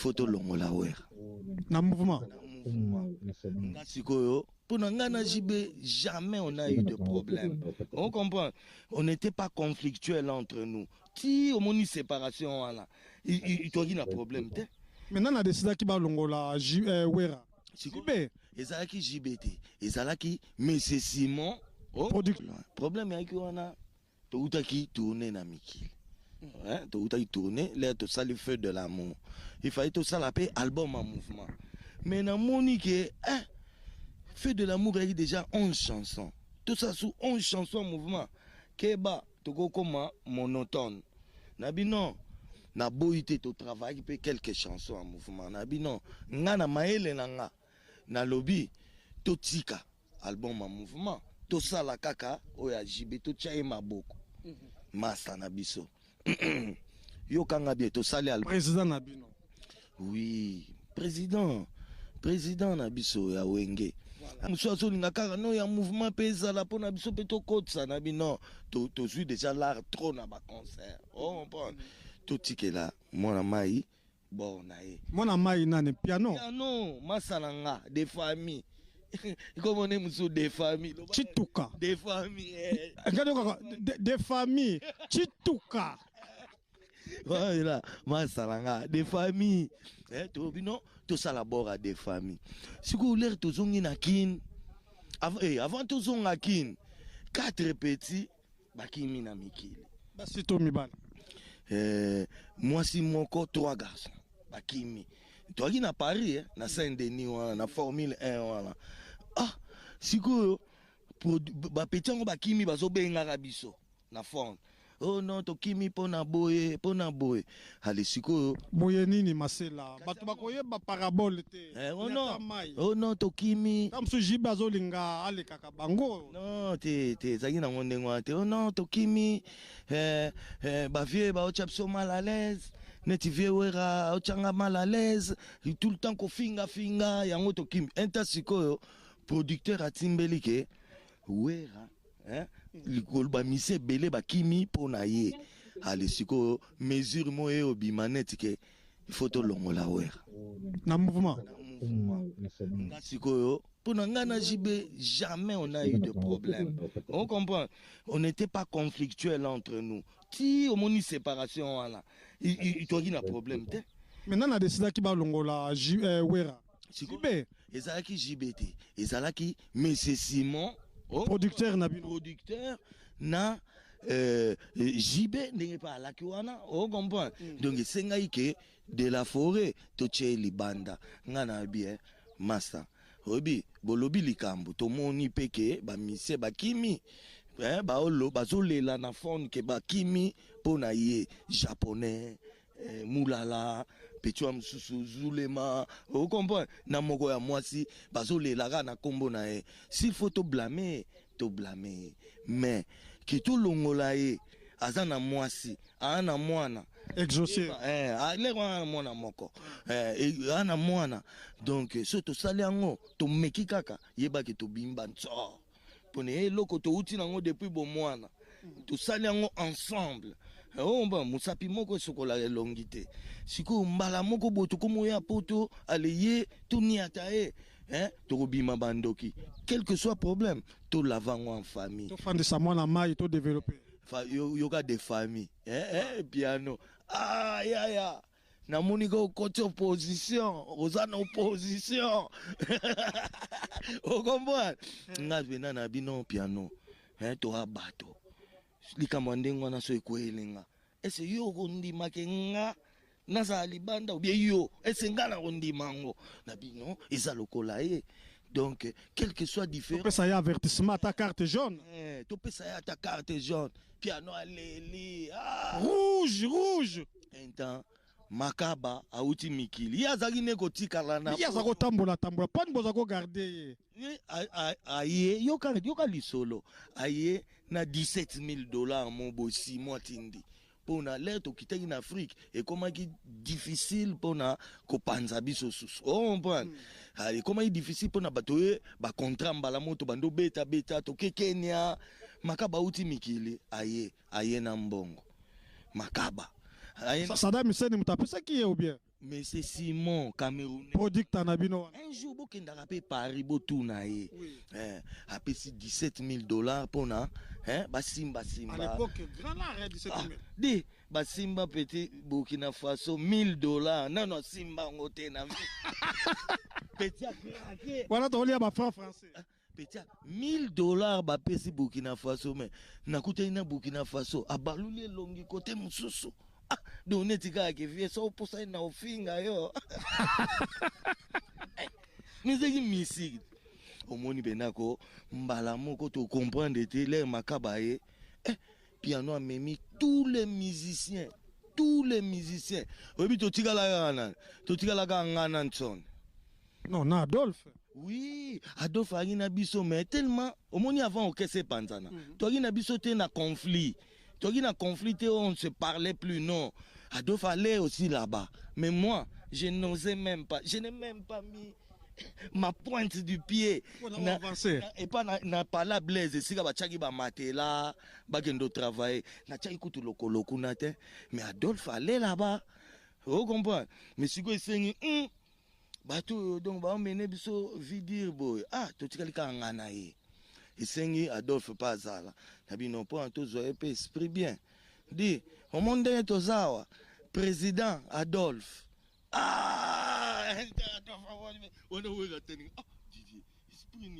faut to longola wera na mouvement Ngasikoyo pour ngana jibe jamais on a eu de problème. On comprend. On n'était pas conflictuel entre nous. Si on a une séparation là, il doit y avoir un problème. Maintenant on a décidé qu'il va longola wera. Jibe. Ezalaki JBT. Ezalaki Monsieur Simon. Problème est qu'on a tout qui tourner na mikili. Hein, tout qui tourner, là tout ça le feu de l'amour. Il fallait tout ça l'appeler album en mouvement. Mais dans Monique, feu de l'amour il y a déjà 11 chansons. Tout ça sous 11 chansons en mouvement. Keba, toko koma monotone. Nabi non. Na boité to travail peut quelques chansons en mouvement. Nabi non. Nga na maele na nga. Na lobby to tika album en mouvement. To sala kaka oya jibe to chaye maboko. Masa na biso. Yo kanga bien to sale album. Président Nabino. Oui, président na biso ya wenge. Muso ngaka no ya mouvement pesa la pona biso peto kotsa na bino to suis déjà l'art trop na ba concert. Oh bon. To tikela mona mai bon na e. Mona mai nane piano. Piano masalanga de famille. Comment on est muso de famille. Chituka. De famille. De famille. Chituka. Voilà, masalanga des familles. Tu non, tout ça là-bas des familles. Si vous voulez tout zongi na kin, avant tout zonga kin, 4 petits, bakimi na mikili. Basito mibal. Moi si mon corps 3 garçons, bakimi. Toi qui na Paris, na Saint-Denis na Formule 1 voilà. Ah, si vous ba petit on bakimi bazo benga rabiso na fond. Oh non, tokimi pona boye. Allez, siko. Boye nini masela. Batu bakoye ba parabole te. Oh non. Oh non, tokimi. Comme ce jibazo linga ale kaka bango. Non, te zagi na ngonde ngwate. Oh non, tokimi. Ba vie ba ochapso mal à l'aise. Neti vie wera ochanga mal à l'aise. Tout le temps ko finga yango tokimi. Enta siko producteur atimbelike wera. Likol ba mise belé ba kimi pona ye. Allez siko mesure moye obimaneti ke il faut to longola wera. Na mouvement. Ngasiko pona ngana jibe jamais on a eu de problème. On comprend. On n'était pas conflictuel entre nous. Si on a une séparation là, il doit y avoir un problème. Maintenant on a décidé qu'il va longola wera. Jibe. Ezalaki JBT. Ezalaki Monsieur Simon. Producteur na JB n'est pas la kiwana on comprend donc senga ike de la forêt to cheli banda ngana bien master obi bolobi likambo to moni peke ba mise ba kimi ba olo bazolela na fond ke ba kimi pona ye japonais mulala petua msusu zulema o comprend na moko ya mwasi bazolela na kombo na e s'il faut to blâmer mais ki to longola e azana mwasi ana mwana exaucé ale wana mwana moko ana mwana donc so to saliango to meki kaka yeba ke to bimba nso pone loko to uti nango depuis bon mwana to saliango ensemble. Oh bah musapi moko sokola longité. Siko mbala moko boto komo ya poto aleye to niatae to bima bandoki. Quel que soit problème, to lavango en famille. To fande sa mwana mai to développer. Yoga des familles. Piano. Ah ya. Na monika côté opposition, Rosanna opposition. O comprend? Ngazwe na bino piano. To abato. Likamwandengo na so ekwelenga ese yo kondima kenga naza libanda ou bien yo ese ngana kondima ngo na bino eza lokola ye donc quel que soit différent to pesa ya avertissement ta carte jaune to pesa ya ta carte jaune piano aleli rouge enta makaba auti mikili yazaki ne kotikala na yazako tambola pani boza ko garder aye yoka lisolo aye na $17,000 mon bossi moi tindi pona leto kitaki na Afrique et comment qui difficile pona ko panza biso susu on comprend ali comment difficile pona batoye ba contrat mbala moto bando beta to Kenya makaba uti mikili aye na mbongo makaba Saddam Hussein mutapesa qui ou bien mais c'est Simon Camerounais. Producteur Nabino. Un jour, il y a un Paris, il a payé $17,000 pour na. Simba. À l'époque, grand arrêt 17,000. Dis, Simba petit Burkina Faso, $1,000. Non, Simba, on a petit a craqué. Voilà, tu as franc français. Petit $1,000 ba pesi Burkina Faso, mais na coûté na Burkina Faso, a balulé longi côté mususu. Donc, tu as vu ça pour ça, na ofinga yo. Mais c'est une musique. Au moni benako, mbala moko to comprendre te l'air makabaye. Piano a mis tous les musiciens. Obi to tika la gana, to tika la gana nson. Non, Adolphe. Oui, Adolphe a une abisso, mais tellement. Au moni avant, ok, c'est panzana. Tu as une abisso, tu as un conflit. Tu as un conflit, on ne se parlait plus, non. Adolphe allait aussi là-bas. Mais moi, je n'osais même pas. Je n'ai même pas mis ma pointe du pied. Et pas pas la blaise. Si tu as matela, tu travailler. Mais Adolphe allait là-bas. Vous comprenez? Mais si vous savez, donc, on mène biso vidir boy. Tu as quelqu'un en anaï. Et c'est Adolphe pas ça là. Nabi non pas tous esprit bien. Dit, au monde est aux awa. Président Adolphe.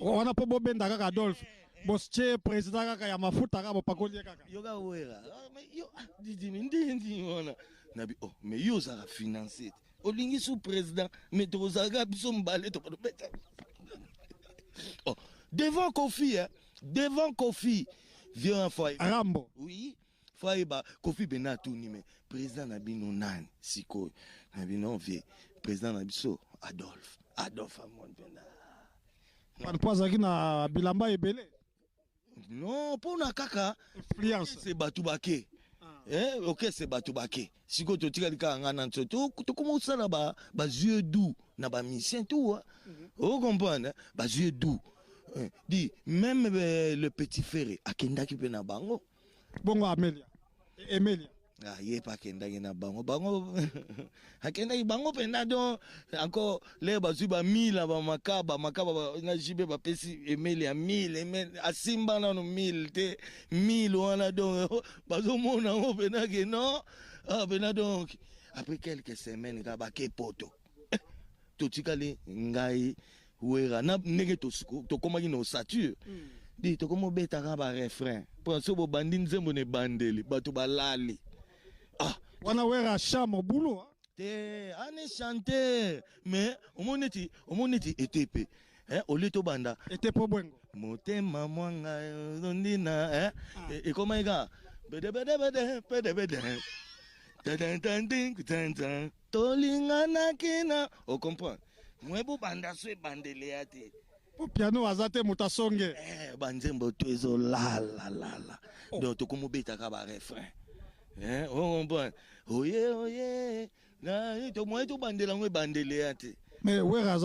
On a pas beau ben d'accord Adolphe. Bosche président kaka ya mafuta kaka bopakoli kaka. Yoga wera. Mais yo ndi ona. Nabi mais yo ça a financé. Olingi sous président mais to zaga biso mbale to beta. Devant Kofi, vieux un fois. Rambo. Oui. Faiba Kofi Benatu ni mais président Nabino nan siko Nabino vie président Nabiso Adolphe Amon Bena. On pas aki na bilamba ebele. Non, pour na kaka influence c'est Batubake. OK c'est Batubake. Siko to tika lika ngana to comment ça là ba yeux doux na ba mission tout. Vous comprenez? Ba yeux doux. Dit même le petit ferré akenda ki pena bango. Bongo Emilia. Ye pa kenda na bango akenda bango pena donc encore les bazuba 1000 ba makaba na jibe ba pesi Emilia 1000 asimba na no 1000 te 1000 wana donc bazo mona o pena que non pena donc après quelques semaines ka ba ke poto to tikali ngai wera na nege to komaki no sature. Dit to komo beta ka ba refrain pour so bo bandi nzembo ne bandeli bato balali wana wera chamo boulot te ane chanteur mais omoneti etepe au lieu to banda etepe bwengo motema mwanga ndina e koma ega bede tolingana kina o comprend moi bo banda so bandeli ate pour piano azate mutasonge banzembo to ezo la donc to komo beta ka ba refrain on bon oye na to moi to bandela ngwe bandele ate mais wera